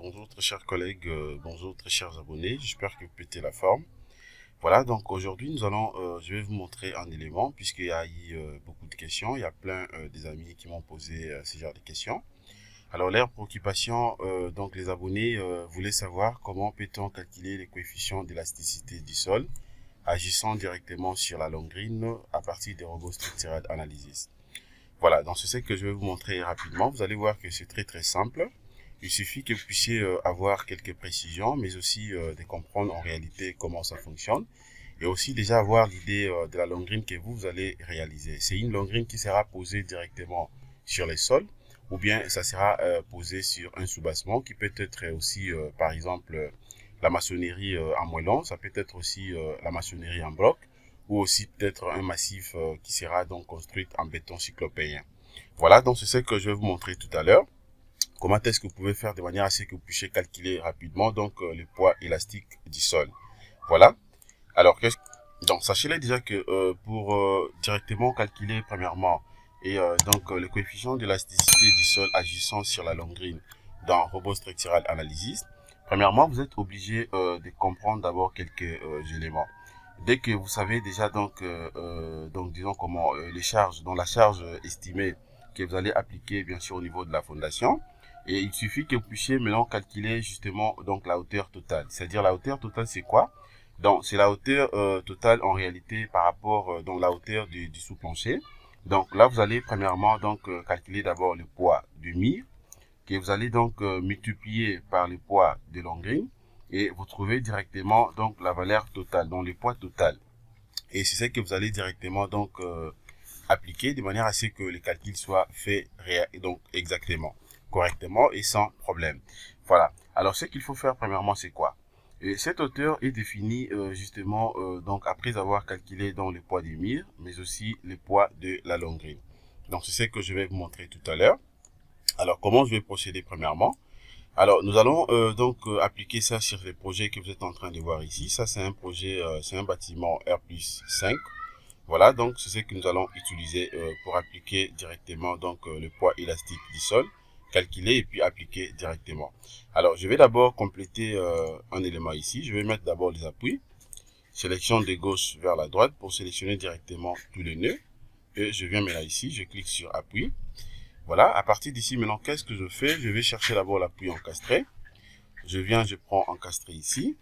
bonjour très chers collègues, bonjour très chers abonnés, j'espère que vous pétez la forme. Voilà, donc aujourd'hui je vais vous montrer un élément puisqu'il y a eu beaucoup de questions, il y a plein des amis qui m'ont posé ce genre de questions. Alors leur préoccupation, donc les abonnés voulaient savoir comment peut-on calculer les coefficients d'élasticité du sol agissant directement sur la longrine à partir des robots structural analysis. Voilà, donc c'est ce que je vais vous montrer rapidement. Vous allez voir que c'est très simple. Il suffit que vous puissiez avoir quelques précisions, mais aussi de comprendre en réalité comment ça fonctionne. Et aussi déjà avoir l'idée de la longrine que vous allez réaliser. C'est une longrine qui sera posée directement sur les sols, ou bien ça sera posé sur un soubassement qui peut être aussi, par exemple, la maçonnerie en moellon. Ça peut être aussi la maçonnerie en bloc, ou aussi peut-être un massif qui sera donc construit en béton cyclopéen. Voilà, donc c'est ce que je vais vous montrer tout à l'heure. Comment est-ce que vous pouvez faire de manière à ce que vous puissiez calculer rapidement donc le poids élastique du sol. Voilà. Alors, donc sachez-le déjà que pour directement calculer premièrement le coefficient d'élasticité du sol agissant sur la longrine dans Robot Structural Analysis, premièrement, vous êtes obligé de comprendre d'abord quelques éléments. Dès que vous savez déjà disons comment les charges, donc la charge estimée que vous allez appliquer bien sûr au niveau de la fondation, et il suffit que vous puissiez maintenant calculer justement donc la hauteur totale. C'est-à-dire la hauteur totale c'est quoi? Donc c'est la hauteur totale en réalité par rapport donc la hauteur du sous-plancher. Donc là vous allez premièrement calculer d'abord le poids du mur que vous allez multiplier par le poids de longrine et vous trouvez directement donc la valeur totale, donc le poids total. Et c'est ça que vous allez directement appliquer de manière à ce que le calcul soit fait donc exactement, correctement et sans problème. Voilà. Alors ce qu'il faut faire premièrement c'est quoi? Et cette hauteur est définie donc après avoir calculé donc le poids du mur, mais aussi le poids de la longrine. Donc c'est ce que je vais vous montrer tout à l'heure. Alors comment je vais procéder premièrement? Alors nous allons appliquer ça sur les projets que vous êtes en train de voir ici. Ça c'est un projet, c'est un bâtiment R+5. Voilà, donc c'est ce que nous allons utiliser pour appliquer directement le poids élastique du sol, calculer et puis appliquer directement. Alors je vais d'abord compléter un élément ici. Je vais mettre d'abord les appuis. Sélection de gauche vers la droite pour sélectionner directement tous les nœuds. Et je viens maintenant ici, je clique sur appui. Voilà, à partir d'ici maintenant, qu'est-ce que je fais? Je vais chercher d'abord l'appui encastré. Je prends encastré ici.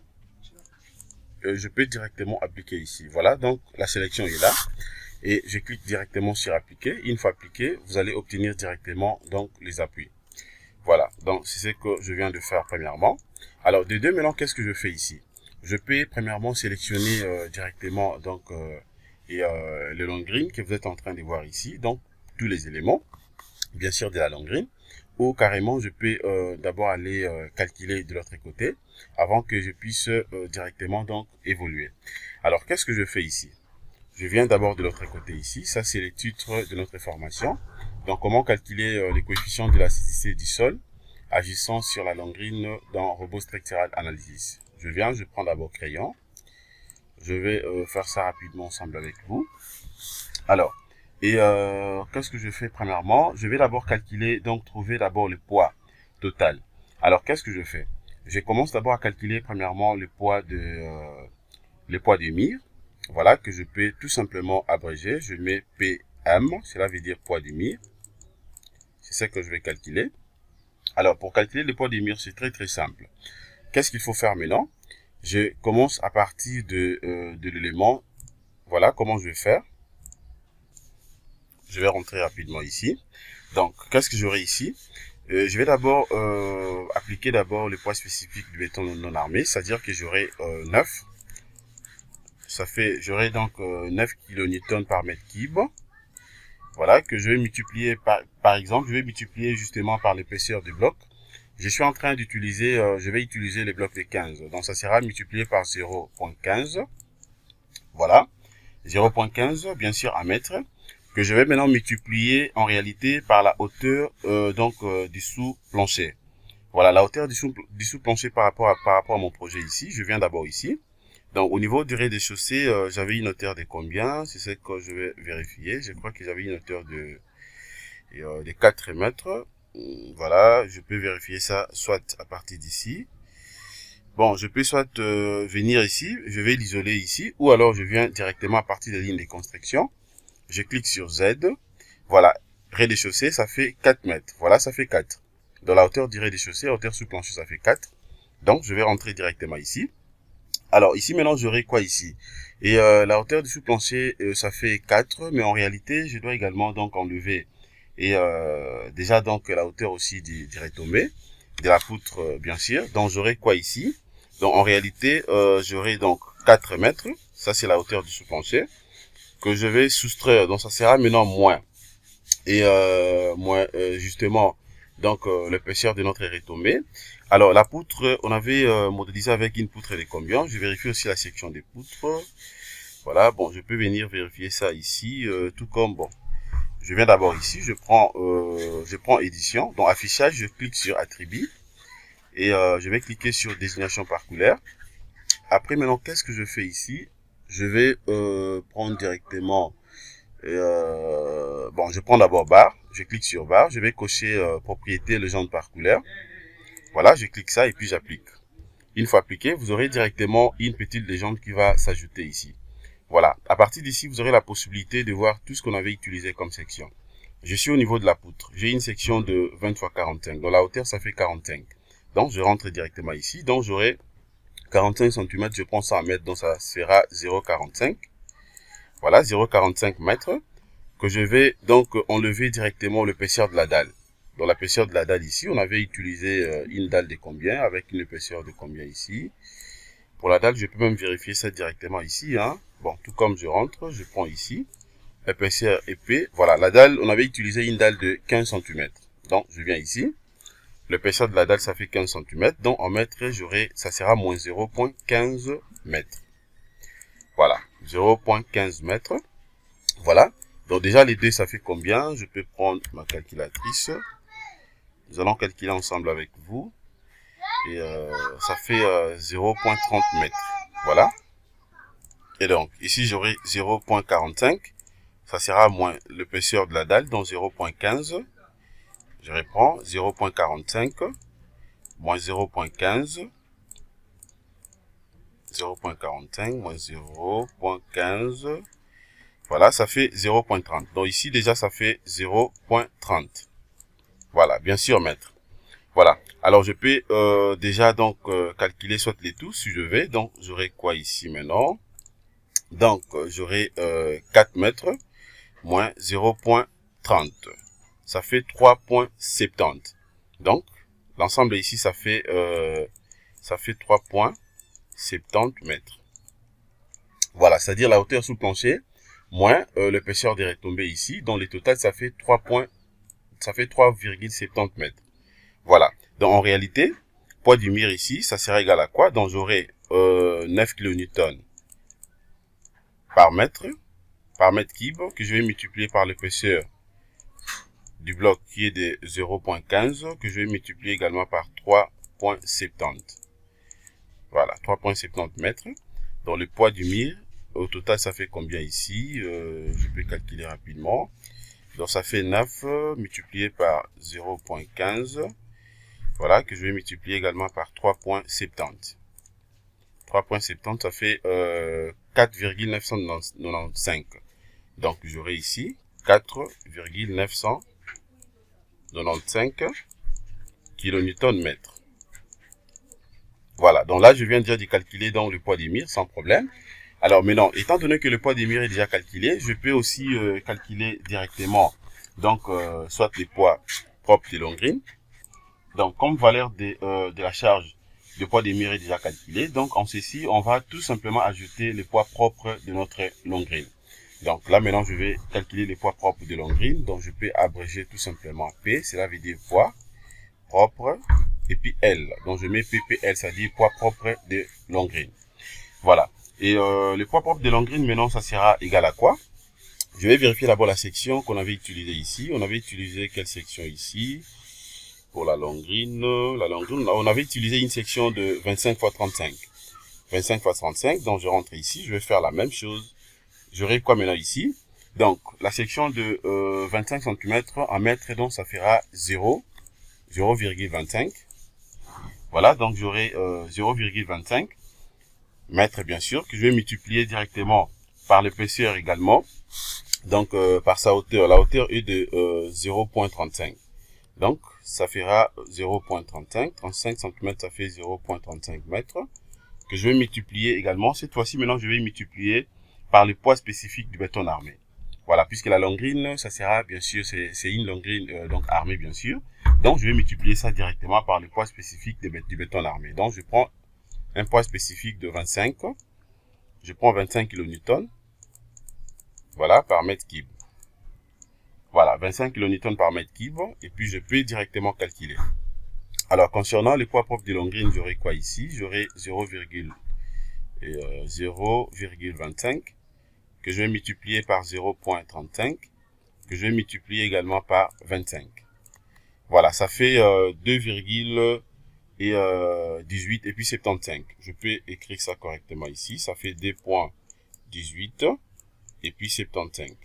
Et je peux directement appliquer ici. Voilà, donc la sélection est là. Et je clique directement sur appliquer. Une fois appliqué, vous allez obtenir directement donc les appuis. Voilà, donc c'est ce que je viens de faire premièrement. Alors de deux, maintenant, qu'est-ce que je fais ici? Je peux premièrement sélectionner directement le longrine que vous êtes en train de voir ici. Donc tous les éléments, bien sûr de la longrine, ou carrément je peux d'abord aller calculer de l'autre côté avant que je puisse directement évoluer. Alors qu'est-ce que je fais ici? Je viens d'abord de l'autre côté ici, ça c'est le titre de notre formation. Donc comment calculer les coefficients d'élasticité du sol agissant sur la longrine dans Robot Structural Analysis. Je prends d'abord crayon, je vais faire ça rapidement ensemble avec vous. Alors, qu'est-ce que je fais premièrement? Je vais d'abord calculer, donc trouver d'abord le poids total. Alors, qu'est-ce que je fais? Je commence d'abord à calculer premièrement le poids du mur. Voilà, que je peux tout simplement abréger. Je mets PM, cela veut dire poids du mur. C'est ce que je vais calculer. Alors, pour calculer le poids du mur, c'est très simple. Qu'est-ce qu'il faut faire maintenant? Je commence à partir de l'élément. Voilà comment je vais faire. Je vais rentrer rapidement ici. Donc, qu'est-ce que j'aurai ici? Je vais d'abord appliquer d'abord le poids spécifique du béton non armé, c'est-à-dire que j'aurai 9. J'aurai donc 9 kN par mètre cube. Voilà, que je vais multiplier par exemple, je vais multiplier justement par l'épaisseur du bloc. Je suis en train d'utiliser, je vais utiliser les blocs de 15. Donc, ça sera multiplié par 0,15. Voilà, 0,15, bien sûr, à mètre, que je vais maintenant multiplier en réalité par la hauteur du sous-plancher. Voilà, la hauteur du sous-plancher par rapport à mon projet ici. Je viens d'abord ici. Donc, au niveau du rez-de-chaussée, j'avais une hauteur de combien? C'est ce que je vais vérifier. Je crois que j'avais une hauteur de 4 mètres. Voilà, je peux vérifier ça soit à partir d'ici. Bon, je peux soit venir ici, je vais l'isoler ici, ou alors je viens directement à partir des lignes de construction. Je clique sur Z. Voilà, rez-de-chaussée, ça fait 4 mètres. Voilà, ça fait 4. Dans la hauteur du rez-de-chaussée, la hauteur sous plancher, ça fait 4. Donc, je vais rentrer directement ici. Alors, ici, maintenant, j'aurai quoi ici? Et la hauteur du sous-plancher, ça fait 4, mais en réalité, je dois également donc enlever et déjà donc la hauteur aussi du retombé, de la poutre, bien sûr. Donc, j'aurai quoi ici? Donc, en réalité, j'aurai donc 4 mètres. Ça, c'est la hauteur du sous-plancher que je vais soustraire. Donc, ça sera maintenant moins. Et moins, justement, donc l'épaisseur de notre retombée. Alors, la poutre, on avait modélisé avec une poutre de combien? Je vérifie aussi la section des poutres. Voilà, bon, je peux venir vérifier ça ici, tout comme, bon, je viens d'abord ici, je prends édition, donc affichage, je clique sur attribut, et je vais cliquer sur désignation par couleur. Après, maintenant, qu'est-ce que je fais ici? Je vais prendre directement, bon, je prends d'abord barre, je clique sur barre, je vais cocher propriété légende par couleur. Voilà, je clique ça et puis j'applique. Une fois appliqué, vous aurez directement une petite légende qui va s'ajouter ici. Voilà, à partir d'ici, vous aurez la possibilité de voir tout ce qu'on avait utilisé comme section. Je suis au niveau de la poutre. J'ai une section de 20 x 45. Dans la hauteur, ça fait 45. Donc, je rentre directement ici. Donc, j'aurai 45 cm. Je prends ça en mètres. Donc, ça sera 0,45. Voilà, 0,45 mètres. Que je vais donc enlever directement l'épaisseur de la dalle. Dans l'épaisseur de la dalle ici, on avait utilisé une dalle de combien avec une épaisseur de combien ici. Pour la dalle, je peux même vérifier ça directement ici. Hein. Bon, tout comme je rentre, je prends ici. Épaisseur épais. Voilà, la dalle, on avait utilisé une dalle de 15 cm. Donc, je viens ici. L'épaisseur de la dalle, ça fait 15 cm. Donc, en mètres, ça sera moins 0,15 mètres. Voilà, 0,15 mètres. Voilà. Donc, déjà, les deux, ça fait combien? Je peux prendre ma calculatrice. Nous allons calculer ensemble avec vous. Et ça fait 0,30 mètres. Voilà. Et donc, ici, j'aurai 0,45. Ça sera moins l'épaisseur de la dalle, donc 0,15. Je reprends 0,45 moins 0,15. 0,45 moins 0,15. Voilà, ça fait 0,30. Donc ici, déjà, ça fait 0,30. Voilà, bien sûr, mètre. Voilà. Alors, je peux déjà donc calculer soit les tous si je vais. Donc, j'aurai quoi ici maintenant? Donc, j'aurai 4 mètres moins 0,30. Ça fait 3,70. Donc, l'ensemble ici, ça fait 3,70 mètres. Voilà, c'est-à-dire la hauteur sous plancher moins l'épaisseur des retombées ici. Donc, le total, ça fait 3,70 mètres. Voilà. Donc, en réalité, poids du mur ici, ça sera égal à quoi? Donc, j'aurai 9 kN par mètre cube, que je vais multiplier par l'épaisseur du bloc qui est de 0,15, que je vais multiplier également par 3,70. Voilà, 3,70 mètres. Donc, le poids du mur, au total, ça fait combien ici? Je peux calculer rapidement. Donc, ça fait 9 multiplié par 0,15. Voilà, que je vais multiplier également par 3,70. 3,70, ça fait 4,995. Donc, j'aurai ici 4,995 kN/m. Voilà, donc là, je viens déjà de calculer donc le poids des murs sans problème. Alors maintenant, étant donné que le poids des murs est déjà calculé, je peux aussi calculer directement donc soit les poids propres des longrines. Donc, comme valeur de la charge de poids des murs est déjà calculé, donc en ceci, on va tout simplement ajouter les poids propres de notre longrine. Donc là, maintenant, je vais calculer les poids propres de longrine. Donc, je peux abréger tout simplement P, cela veut dire poids propre, et puis L. Donc, je mets PPL, c'est-à-dire poids propre de longrine. Voilà. Et le poids propre de longrine, maintenant, ça sera égal à quoi? Je vais vérifier d'abord la section qu'on avait utilisée ici. On avait utilisé quelle section ici? Pour la longrine, on avait utilisé une section de 25 x 35. 25 x 35, donc je rentre ici, je vais faire la même chose. J'aurai quoi maintenant ici? Donc, la section de 25 cm en mètres, donc ça fera 0. 0,25. Voilà, donc j'aurai 0,25 mètres, bien sûr, que je vais multiplier directement par l'épaisseur également. Donc, par sa hauteur. La hauteur est de 0,35. Donc, ça fera 0,35. 35 cm, ça fait 0,35 mètres. Que je vais multiplier également. Cette fois-ci, maintenant, je vais multiplier par le poids spécifique du béton armé. Voilà, puisque la longrine, ça sera, bien sûr, c'est une longrine donc armée, bien sûr. Donc, je vais multiplier ça directement par le poids spécifique du béton armé. Donc, je prends un poids spécifique de 25. Je prends 25 kN. Voilà, par mètre cube. Voilà, 25 kN par mètre cube. Et puis, je peux directement calculer. Alors, concernant les poids propres de longrine, j'aurai quoi ici? J'aurai 0,25 que je vais multiplier par 0,35 que je vais multiplier également par 25. Voilà, ça fait 2,18 et puis 75. Je peux écrire ça correctement ici. Ça fait 2,18 et puis 75.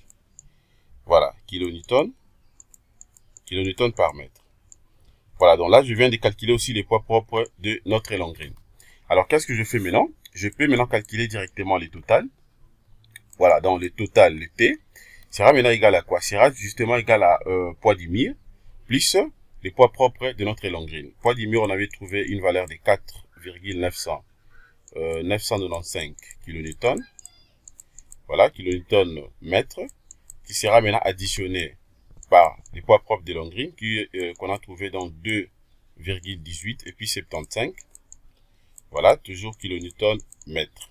Voilà, kilonewton par mètre. Voilà, donc là, je viens de calculer aussi les poids propres de notre longrine. Alors, qu'est-ce que je fais maintenant? Je peux maintenant calculer directement les totales. Voilà, donc le total, le T, sera maintenant égal à quoi? Sera justement égal à poids du mur plus les poids propres de notre longrine. Poids du mur, on avait trouvé une valeur de 4,995 kN. Voilà, kilonewton mètre, qui sera maintenant additionné par les poids propres de longrine qu'on a trouvé dans 2,18 et puis 75. Voilà, toujours kilonewton mètre.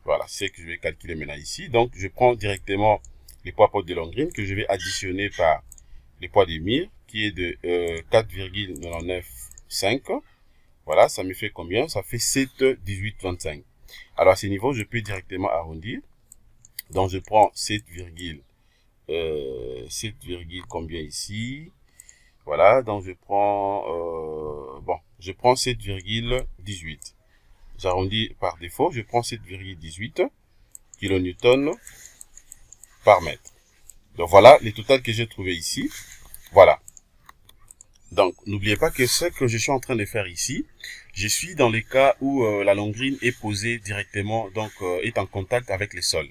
Voilà, c'est ce que je vais calculer maintenant ici. Donc, je prends directement les poids propres de longrine que je vais additionner par les poids des murs qui est de 4,995. Voilà, ça me fait combien? Ça fait 7,1825. Alors, à ce niveau, je peux directement arrondir. Donc, je prends 7, combien ici? Voilà, donc je prends, je prends 7,18. J'arrondis par défaut, je prends 7,18 kN par mètre. Donc voilà les totales que j'ai trouvé ici. Voilà. Donc n'oubliez pas que ce que je suis en train de faire ici, je suis dans les cas où la longrine est posée directement, donc est en contact avec les sols.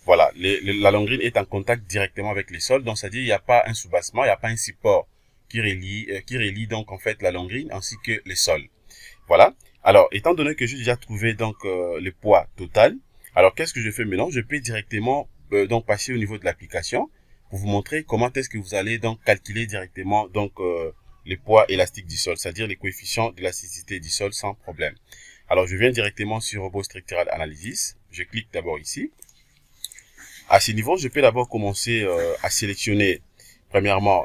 Voilà, la longrine est en contact directement avec les sols, donc c'est-à-dire il n'y a pas un soubassement, il n'y a pas un support qui relie donc en fait la longrine ainsi que les sols. Voilà. Alors, étant donné que j'ai déjà trouvé donc le poids total, alors qu'est-ce que je fais maintenant? Je peux directement donc passer au niveau de l'application pour vous montrer comment est-ce que vous allez donc calculer directement donc les poids élastiques du sol, c'est-à-dire les coefficients d'élasticité du sol sans problème. Alors, je viens directement sur Robot Structural Analysis. Je clique d'abord ici. À ce niveau, je peux d'abord commencer à sélectionner premièrement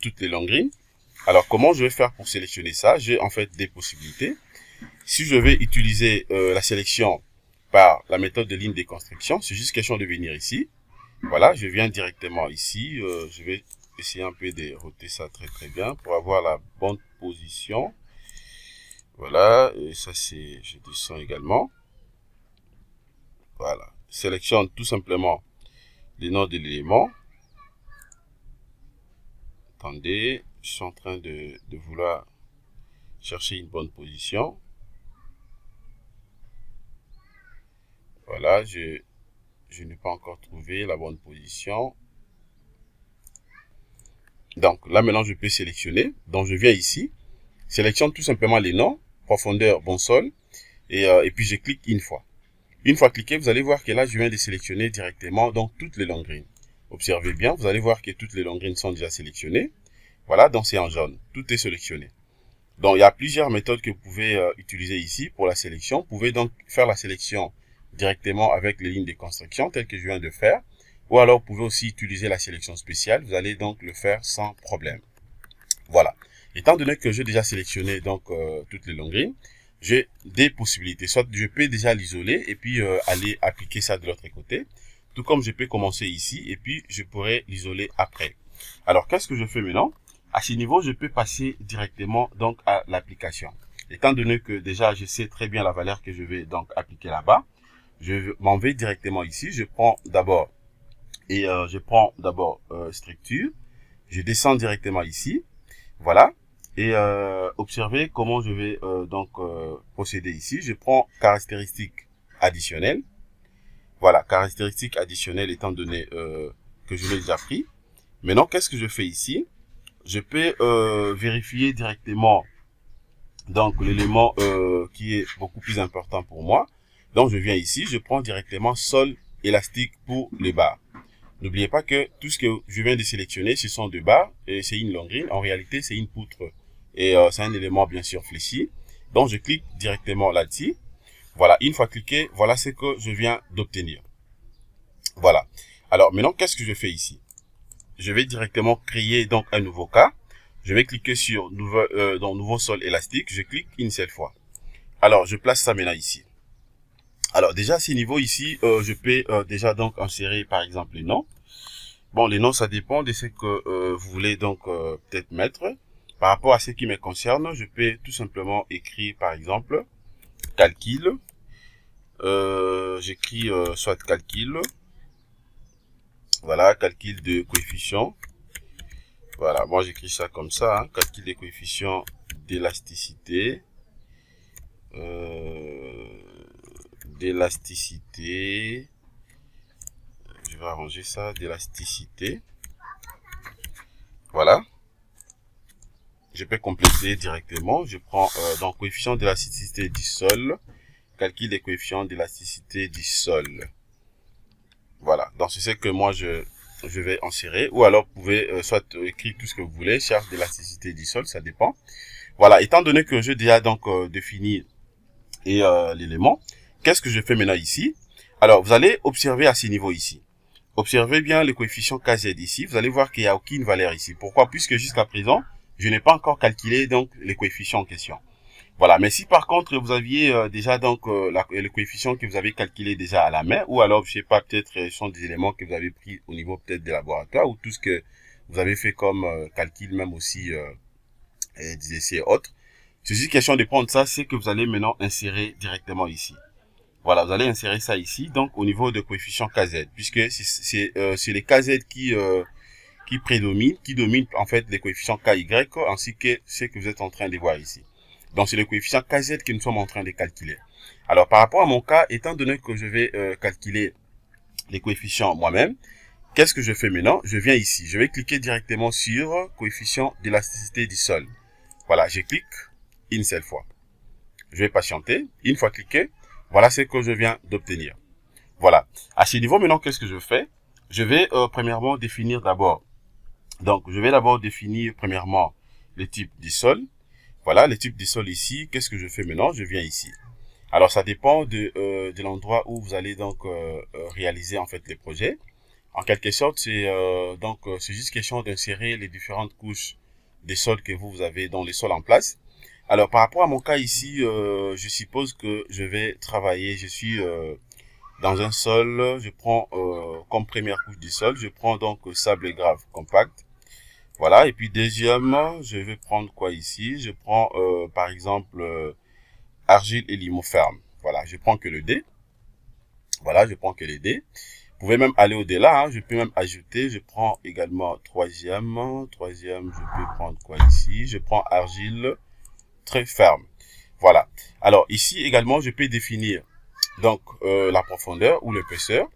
toutes les longrines. Alors, comment je vais faire pour sélectionner ça? J'ai en fait des possibilités. Si je vais utiliser la sélection par la méthode de ligne de construction, c'est juste question de venir ici. Voilà, je viens directement ici. Je vais essayer un peu de roter ça très bien pour avoir la bonne position. Voilà, et ça c'est, je descends également. Voilà, sélectionne tout simplement les noms de l'élément. Attendez, je suis en train de vouloir chercher une bonne position. Voilà, je n'ai pas encore trouvé la bonne position. Donc là maintenant je peux sélectionner. Donc je viens ici, sélectionne tout simplement les noms, profondeur, bon sol, et puis je clique une fois. Une fois cliqué, vous allez voir que là je viens de sélectionner directement donc toutes les longrines. Observez bien, vous allez voir que toutes les longrines sont déjà sélectionnées. Voilà, donc c'est en jaune, tout est sélectionné. Donc il y a plusieurs méthodes que vous pouvez utiliser ici pour la sélection. Vous pouvez donc faire la sélection directement avec les lignes de construction telles que je viens de faire. Ou alors vous pouvez aussi utiliser la sélection spéciale. Vous allez donc le faire sans problème. Voilà. Étant donné que j'ai déjà sélectionné donc toutes les longrines, j'ai des possibilités. Soit je peux déjà l'isoler et puis aller appliquer ça de l'autre côté. Tout comme je peux commencer ici et puis je pourrais l'isoler après. Alors qu'est-ce que je fais maintenant? À ce niveau, je peux passer directement donc à l'application. Étant donné que déjà je sais très bien la valeur que je vais donc appliquer là-bas, je m'en vais directement ici. Je prends d'abord structure. Je descends directement ici. Voilà. Et observez comment je vais procéder ici. Je prends caractéristiques additionnelles. Voilà, caractéristiques additionnelles étant donné que je l'ai déjà pris. Maintenant, qu'est-ce que je fais ici? Je peux vérifier directement donc l'élément qui est beaucoup plus important pour moi. Donc, je viens ici, je prends directement sol élastique pour les barres. N'oubliez pas que tout ce que je viens de sélectionner, ce sont deux barres et c'est une longrine. En réalité, c'est une poutre et c'est un élément bien sûr fléchi. Donc, je clique directement là-dessus. Voilà, une fois cliqué, voilà ce que je viens d'obtenir. Voilà. Alors, maintenant, qu'est-ce que je fais ici? Je vais directement créer donc un nouveau cas. Je vais cliquer sur nouveau sol élastique. Je clique une seule fois. Alors, je place ça maintenant ici. Alors, déjà, à ce niveau ici, je peux déjà donc insérer par exemple les noms. Bon, les noms, ça dépend de ce que vous voulez donc peut-être mettre. Par rapport à ce qui me concerne, je peux tout simplement écrire par exemple calcul. J'écris soit calcul. Voilà, calcul de coefficient. Voilà, moi j'écris ça comme ça, hein, calcul des coefficients d'élasticité. D'élasticité. Je vais arranger ça, d'élasticité. Voilà. Je peux compléter directement. Je prends donc coefficient d'élasticité du sol. Calcul des coefficients d'élasticité du sol. Voilà. Donc c'est ce que moi je vais insérer. Ou alors vous pouvez soit écrire tout ce que vous voulez. Charge d'élasticité du sol, ça dépend. Voilà. Étant donné que j'ai déjà donc défini l'élément, qu'est-ce que je fais maintenant ici? Alors vous allez observer à ce niveau ici. Observez bien le coefficient KZ ici. Vous allez voir qu'il n'y a aucune valeur ici. Pourquoi? Puisque jusqu'à présent, je n'ai pas encore calculé donc les coefficients en question. Voilà. Mais si par contre vous aviez déjà donc le coefficient que vous avez calculé déjà à la main, ou alors je sais pas, peut-être ce sont des éléments que vous avez pris au niveau peut-être des laboratoires, ou tout ce que vous avez fait comme calcul, même aussi des essais et autres. C'est juste question de prendre ça, c'est que vous allez maintenant insérer directement ici. Voilà, vous allez insérer ça ici, donc au niveau de coefficient KZ, puisque c'est les KZ qui dominent en fait les coefficients KY, ainsi que ce que vous êtes en train de voir ici. Donc c'est le coefficient KZ que nous sommes en train de calculer. Alors par rapport à mon cas, étant donné que je vais calculer les coefficients moi-même, qu'est-ce que je fais maintenant? Je viens ici, je vais cliquer directement sur coefficient d'élasticité du sol. Voilà, je clique une seule fois. Je vais patienter. Une fois cliqué, voilà ce que je viens d'obtenir. Voilà. À ce niveau, maintenant, qu'est-ce que je fais? Je vais premièrement définir d'abord. Donc, je vais d'abord définir premièrement le type du sol. Voilà, le type du sol ici. Qu'est-ce que je fais maintenant? Je viens ici. Alors, ça dépend de l'endroit où vous allez donc réaliser en fait les projets. En quelque sorte, c'est juste question d'insérer les différentes couches des sols que vous avez dans les sols en place. Alors, par rapport à mon cas ici, je suppose que je vais travailler, je suis dans un sol, je prends comme première couche du sol, je prends donc sable grave compact. Voilà, et puis deuxième, je vais prendre quoi ici? Je prends par exemple argile et limo ferme. Voilà, je prends que le D. Voilà, je prends que les D. Vous pouvez même aller au-delà, hein, je peux même ajouter, je prends également troisième, je peux prendre quoi ici? Je prends argile très ferme. Voilà. Alors ici également, je peux définir donc la profondeur ou l'épaisseur.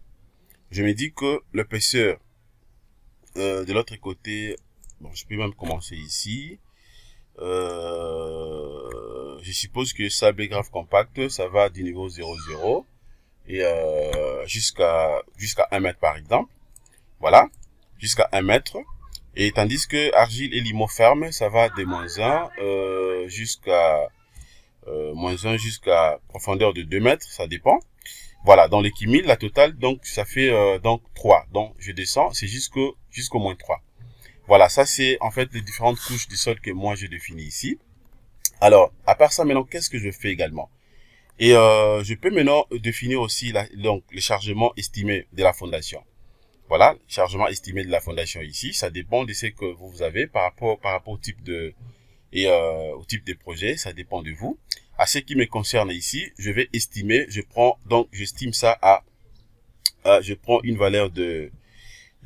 Je me dis que l'épaisseur de l'autre côté, bon, je peux même commencer ici. Je suppose que sable grave compact, ça va du niveau 0,0 et jusqu'à 1 mètre par exemple. Voilà, jusqu'à 1 mètre. Et tandis que argile et limo ferme, ça va de -1 jusqu'à -1 jusqu'à profondeur de 2 mètres, ça dépend. Voilà, dans l'équimile, la totale, donc ça fait donc 3. Donc je descends, c'est jusqu'au -3. Voilà, ça c'est en fait les différentes couches du sol que moi j'ai définies ici. Alors, à part ça, maintenant, qu'est-ce que je fais également? Et je peux maintenant définir aussi donc le chargement estimé de la fondation. Voilà, chargement estimé de la fondation ici, ça dépend de ce que vous avez par rapport au type de au type de projet, ça dépend de vous. À ce qui me concerne ici, je vais estimer, j'estime ça à je prends une valeur de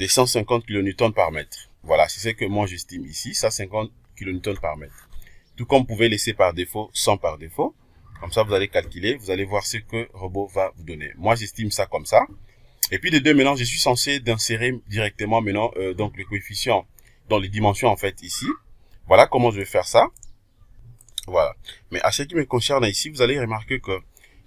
150 kN par mètre. Voilà, c'est ce que moi j'estime ici, ça 50 kN par mètre. Tout comme vous pouvez laisser par défaut 100 par défaut. Comme ça, vous allez calculer, vous allez voir ce que robot va vous donner. Moi, j'estime ça comme ça. Et puis de deux, maintenant, je suis censé d'insérer directement maintenant donc le coefficient dans les dimensions en fait ici. Voilà comment je vais faire ça. Voilà. Mais à ce qui me concerne ici, vous allez remarquer que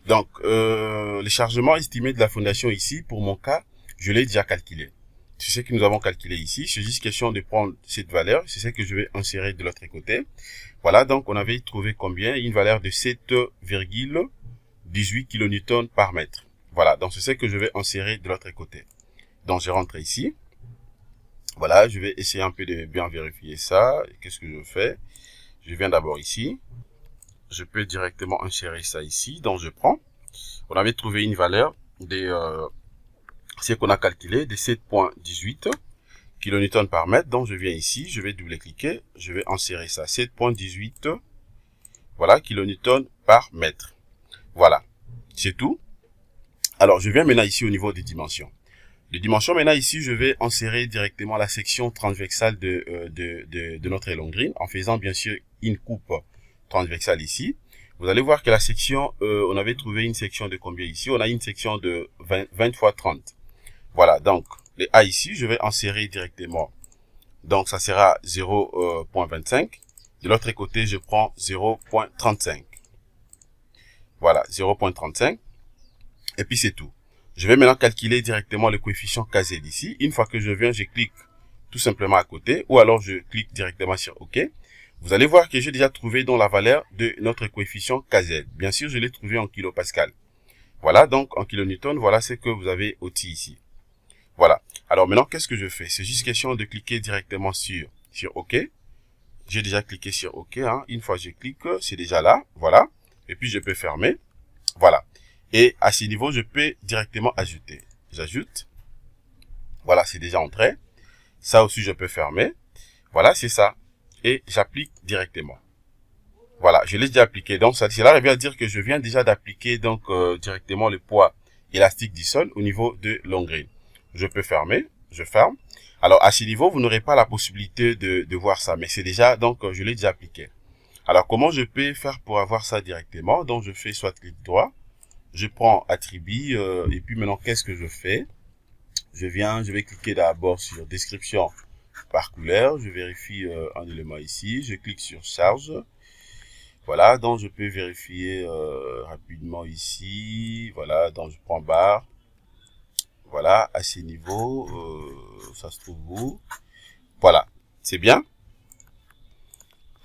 donc le chargement estimé de la fondation ici, pour mon cas, je l'ai déjà calculé. C'est ce que nous avons calculé ici. C'est juste question de prendre cette valeur. C'est ce que je vais insérer de l'autre côté. Voilà, donc on avait trouvé combien? Une valeur de 7,18 kN par mètre. Voilà, donc c'est ce que je vais insérer de l'autre côté. Donc je rentre ici. Voilà, je vais essayer un peu de bien vérifier ça. Qu'est-ce que je fais? Je viens d'abord ici. Je peux directement insérer ça ici. Donc je prends. On avait trouvé une valeur de ce qu'on a calculé de 7,18 kN par mètre. Donc je viens ici, je vais double-cliquer, je vais insérer ça, 7,18 voilà, kN par mètre. Voilà, c'est tout. Alors je viens maintenant ici au niveau des dimensions. Les dimensions, maintenant ici, je vais insérer directement la section transversale de notre élonghrine en faisant bien sûr une coupe transversale ici. Vous allez voir que la section, on avait trouvé une section de combien ici? On a une section de 20 x 30. Voilà, donc les A ici, je vais insérer directement. Donc ça sera 0,25. De l'autre côté, je prends 0,35. Voilà, 0,35. Et puis c'est tout. Je vais maintenant calculer directement le coefficient KZ ici. Une fois que je viens, je clique tout simplement à côté, ou alors je clique directement sur OK. Vous allez voir que j'ai déjà trouvé dans la valeur de notre coefficient KZ. Bien sûr, je l'ai trouvé en kilopascal. Voilà, donc en kilonewton, voilà ce que vous avez aussi ici. Voilà. Alors maintenant, qu'est-ce que je fais? C'est juste question de cliquer directement sur OK. J'ai déjà cliqué sur OK. Hein. Une fois que je clique, c'est déjà là. Voilà. Et puis, je peux fermer. Voilà. Et à ce niveau, je peux directement ajouter. J'ajoute. Voilà, c'est déjà entré. Ça aussi, je peux fermer. Voilà, c'est ça. Et j'applique directement. Voilà, je l'ai déjà appliqué. Donc, cela revient à dire que je viens déjà d'appliquer donc directement le poids élastique du sol au niveau de l'onglet. Je peux fermer. Je ferme. Alors, à ce niveau, vous n'aurez pas la possibilité de voir ça. Mais c'est déjà, donc, je l'ai déjà appliqué. Alors, comment je peux faire pour avoir ça directement? Donc, je fais soit clic droit. Je prends attribut et puis maintenant qu'est-ce que je fais? Je vais cliquer d'abord sur description par couleur, je vérifie un élément ici, je clique sur charge. Voilà, donc je peux vérifier rapidement ici. Voilà, donc je prends barre. Voilà, à ces niveaux, ça se trouve où? Voilà, c'est bien.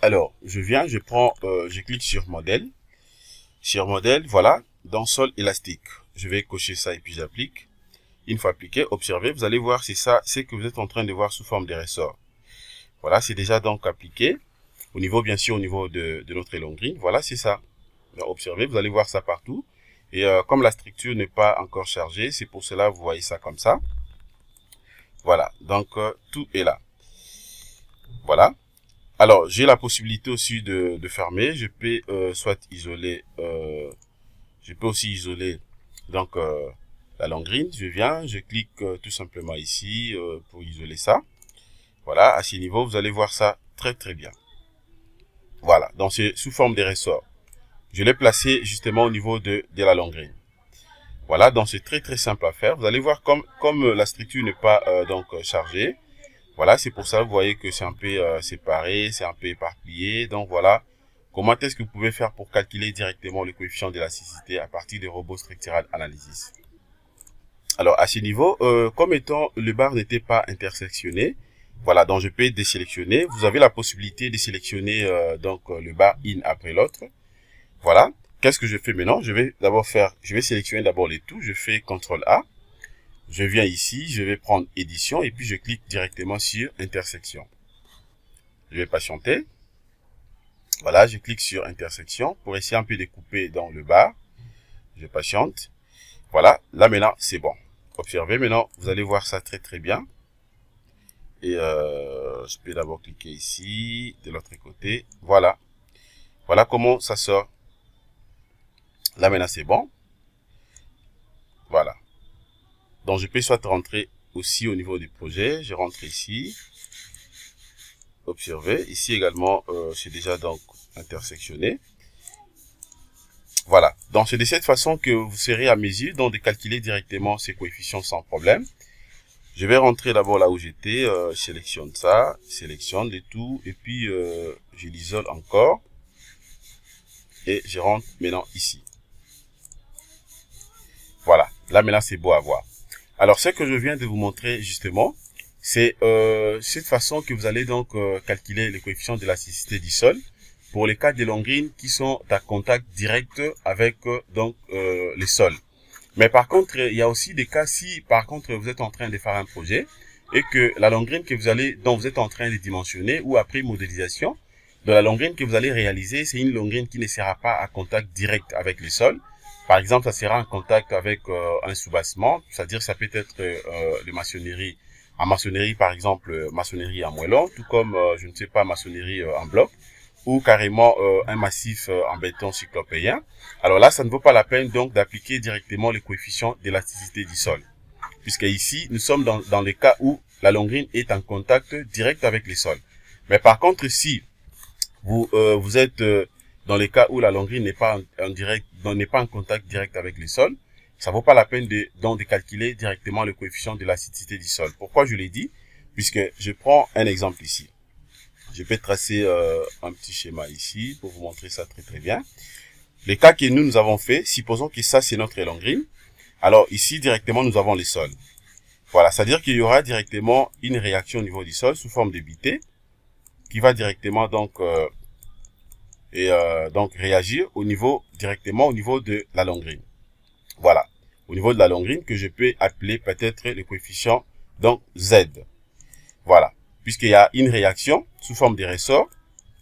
Alors, je prends, je clique sur modèle. Sur modèle, voilà. Dans sol élastique, je vais cocher ça et puis j'applique. Une fois appliqué, observez, vous allez voir, c'est ça, c'est que vous êtes en train de voir sous forme de ressort. Voilà, c'est déjà donc appliqué. Au niveau, bien sûr, au niveau de notre élonghrine, voilà, c'est ça. Donc, observez, vous allez voir ça partout. Et comme la structure n'est pas encore chargée, c'est pour cela que vous voyez ça comme ça. Voilà, donc tout est là. Voilà. Alors, j'ai la possibilité aussi de fermer. Je peux soit isoler... je peux aussi isoler donc la longrine. Je viens, je clique tout simplement ici pour isoler ça. Voilà, à ce niveau, vous allez voir ça très très bien. Voilà, donc c'est sous forme de ressort. Je l'ai placé justement au niveau de la longrine. Voilà, donc c'est très très simple à faire. Vous allez voir comme la structure n'est pas donc chargée. Voilà, c'est pour ça que vous voyez que c'est un peu séparé, c'est un peu éparpillé. Donc voilà. Comment est-ce que vous pouvez faire pour calculer directement le coefficient d'élasticité à partir des robots structural analysis? Alors, à ce niveau, comme étant le bar n'était pas intersectionné, voilà, donc je peux désélectionner. Vous avez la possibilité de sélectionner donc le bar in après l'autre. Voilà. Qu'est-ce que je fais maintenant? Je vais sélectionner d'abord les tout. Je fais CTRL A. Je viens ici, je vais prendre édition et puis je clique directement sur intersection. Je vais patienter. Voilà, je clique sur intersection pour essayer un peu de couper dans le bas. Je patiente. Voilà, là maintenant, c'est bon. Observez, maintenant, vous allez voir ça très très bien. Et je peux d'abord cliquer ici, de l'autre côté. Voilà. Voilà comment ça sort. Là maintenant, c'est bon. Voilà. Donc, je peux soit rentrer aussi au niveau du projet. Je rentre ici. observez. Ici également, c'est déjà donc intersectionné. Voilà. Donc, c'est de cette façon que vous serez à mesure donc de calculer directement ces coefficients sans problème. Je vais rentrer d'abord là où j'étais, je sélectionne ça, sélectionne les tout, et puis je l'isole encore. Et je rentre maintenant ici. Voilà. Là maintenant, c'est beau à voir. Alors, ce que je viens de vous montrer justement, c'est cette façon que vous allez donc calculer les coefficients de l'élasticité du sol pour les cas des longrines qui sont à contact direct avec les sols. Mais par contre, il y a aussi des cas si par contre vous êtes en train de faire un projet et que la longrine dont vous êtes en train de dimensionner ou après modélisation de la longrine que vous allez réaliser, c'est une longrine qui ne sera pas à contact direct avec les sols. Par exemple, ça sera en contact avec un soubassement, c'est-à-dire ça peut être de maçonnerie, en maçonnerie par exemple, maçonnerie en moellon, tout comme, je ne sais pas, maçonnerie en bloc, ou carrément un massif en béton cyclopéen. Alors là, ça ne vaut pas la peine donc d'appliquer directement les coefficients d'élasticité du sol. Puisque ici, nous sommes dans les cas où la longrine est en contact direct avec les sols. Mais par contre, si vous êtes dans les cas où la longrine n'est pas n'est pas en contact direct avec les sols, ça vaut pas la peine de calculer directement le coefficient d'élasticité du sol. Pourquoi je l'ai dit? Puisque je prends un exemple ici. Je peux tracer un petit schéma ici pour vous montrer ça très très bien. Les cas que nous avons fait, supposons que ça c'est notre longrine. Alors ici directement nous avons les sols. Voilà, c'est-à-dire qu'il y aura directement une réaction au niveau du sol sous forme de bité qui va directement donc réagir directement au niveau de la longrine. Voilà, au niveau de la longrine que je peux appeler peut-être le coefficient donc Z. Voilà, puisqu'il y a une réaction sous forme de ressort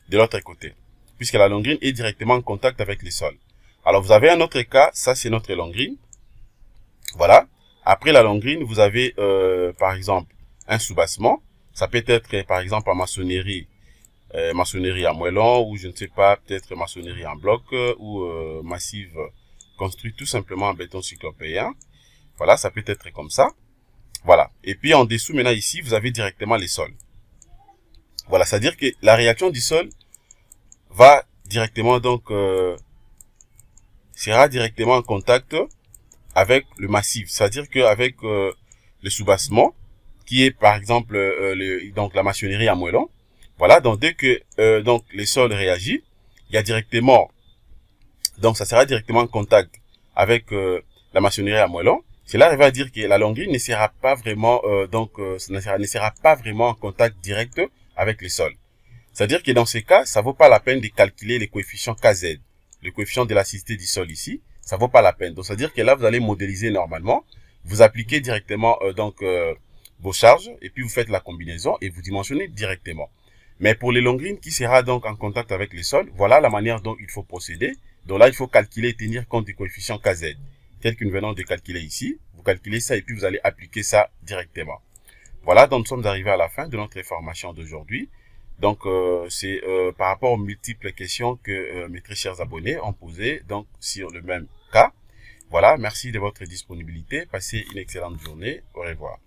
de l'autre côté, puisque la longrine est directement en contact avec les sols. Alors vous avez un autre cas, ça c'est notre longrine. Voilà, après la longrine, vous avez par exemple un soubassement. Ça peut être par exemple en maçonnerie, maçonnerie en moellon, ou je ne sais pas, peut-être maçonnerie en bloc, ou massive construite tout simplement en béton cyclopéen. Voilà, ça peut être comme ça. Voilà, et puis en dessous maintenant ici, vous avez directement les sols. Voilà, c'est-à-dire que la réaction du sol va directement donc sera directement en contact avec le massif, c'est-à-dire qu'avec le soubassement qui est par exemple donc la maçonnerie à moellon. Voilà, donc dès que donc les sols réagissent, il y a directement donc ça sera directement en contact avec la maçonnerie à moellon. Cela va dire que la longrine ne sera pas vraiment ne sera pas vraiment en contact direct avec les sols. C'est-à-dire que dans ces cas, ça vaut pas la peine de calculer les coefficients KZ, le coefficient d'élasticité du sol ici, ça vaut pas la peine. Donc c'est-à-dire que là vous allez modéliser normalement, vous appliquez directement vos charges et puis vous faites la combinaison et vous dimensionnez directement. Mais pour les longrines qui sera donc en contact avec les sols, voilà la manière dont il faut procéder. Donc là il faut calculer et tenir compte du coefficient KZ, tel que nous venons de calculer ici. Vous calculez ça et puis vous allez appliquer ça directement. Voilà, donc nous sommes arrivés à la fin de notre formation d'aujourd'hui. Donc, c'est par rapport aux multiples questions que mes très chers abonnés ont posées donc sur le même cas. Voilà, merci de votre disponibilité. Passez une excellente journée. Au revoir.